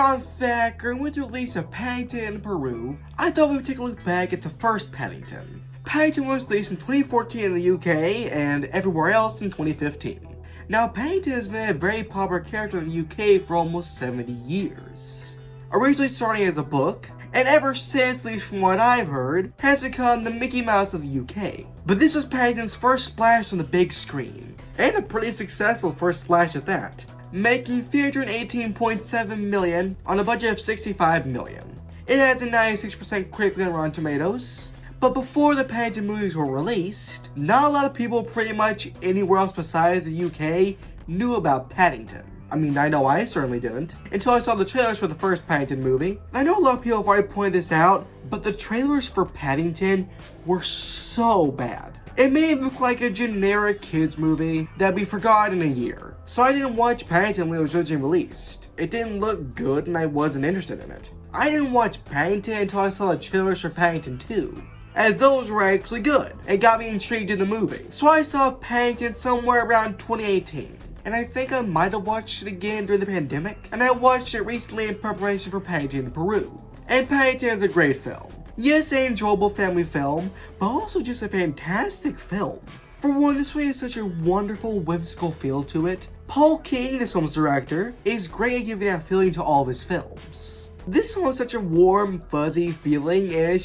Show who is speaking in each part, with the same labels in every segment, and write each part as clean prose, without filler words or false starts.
Speaker 1: on Thacker, and with the release of Paddington in Peru, I thought we would take a look back at the first Paddington. Paddington was released in 2014 in the UK and everywhere else in 2015. Now, Paddington has been a very popular character in the UK for almost 70 years. Originally starting as a book, and ever since, at least from what I've heard, has become the Mickey Mouse of the UK. But this was Paddington's first splash on the big screen, and a pretty successful first splash at that, making $318.7 million on a budget of $65 million. It has a 96% critically on Rotten Tomatoes, but before the Paddington movies were released, not a lot of people pretty much anywhere else besides the UK knew about Paddington. I mean, I know I certainly didn't, until I saw the trailers for the first Paddington movie. And I know a lot of people have already pointed this out, but the trailers for Paddington were so bad. It made it look like a generic kids movie that'd be forgotten in a year. So I didn't watch Paddington when it was originally released. It didn't look good and I wasn't interested in it. I didn't watch Paddington until I saw the trailers for Paddington 2, as those were actually good and got me intrigued in the movie. So I saw Paddington somewhere around 2018. And I think I might have watched it again during the pandemic, and I watched it recently in preparation for Paddington in Peru. And Paddington is a great film. Yes, an enjoyable family film, but also just a fantastic film. For one, this one has such a wonderful, whimsical feel to it. Paul King, this film's director, is great at giving that feeling to all of his films. This film has such a warm, fuzzy feeling, and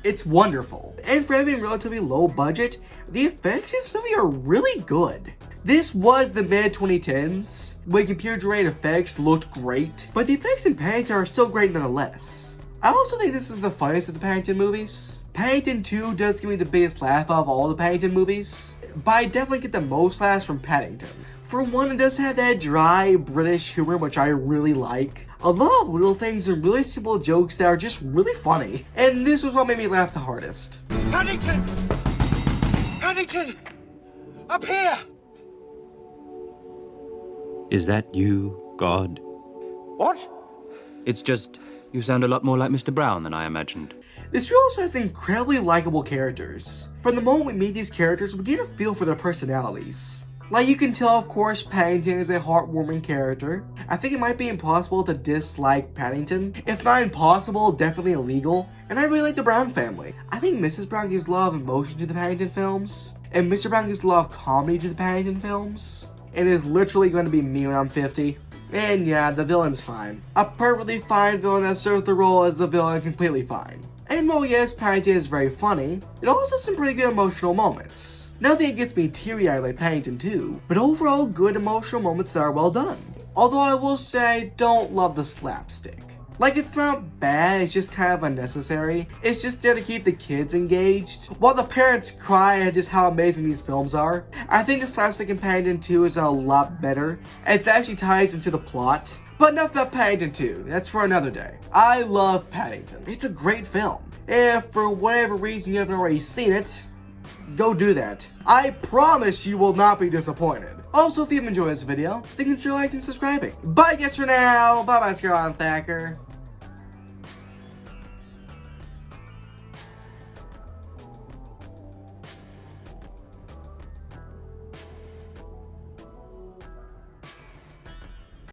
Speaker 1: it's wonderful. And for having relatively low budget, the effects in this movie are really good. This was the mid-2010s, when computer-generated effects looked great, but the effects in Paddington are still great nonetheless. I also think this is the funniest of the Paddington movies. Paddington 2 does give me the biggest laugh of all the Paddington movies, but I definitely get the most laughs from Paddington. For one, it does have that dry British humor, which I really like. A lot of little things and really simple jokes that are just really funny. And this was what made me laugh the hardest.
Speaker 2: Paddington! Paddington! Up here!
Speaker 3: Is that you, God?
Speaker 2: What?
Speaker 3: It's just, you sound a lot more like Mr. Brown than I imagined.
Speaker 1: This film also has incredibly likable characters. From the moment we meet these characters, we get a feel for their personalities. Like, you can tell, of course, Paddington is a heartwarming character. I think it might be impossible to dislike Paddington. If not impossible, definitely illegal. And I really like the Brown family. I think Mrs. Brown gives a lot of emotion to the Paddington films, and Mr. Brown gives a lot of comedy to the Paddington films. It is literally going to be me when I'm 50. And yeah, the villain's fine. A perfectly fine villain that serves the role as the villain completely fine. And while yes, Paddington is very funny, it also has some pretty good emotional moments. Nothing that gets me teary-eyed like Paddington 2, but overall good emotional moments that are well done. Although I will say I don't love the slapstick. Like, it's not bad, it's just kind of unnecessary. It's just there to keep the kids engaged, while the parents cry at just how amazing these films are. I think the slapstick in Paddington 2 is a lot better, as it actually ties into the plot. But enough about Paddington 2, that's for another day. I love Paddington. It's a great film. If for whatever reason you haven't already seen it, go do that. I promise you will not be disappointed. Also, if you've enjoyed this video, then consider liking and subscribing. Bye guys for now. Bye bye, Scarlet Thacker.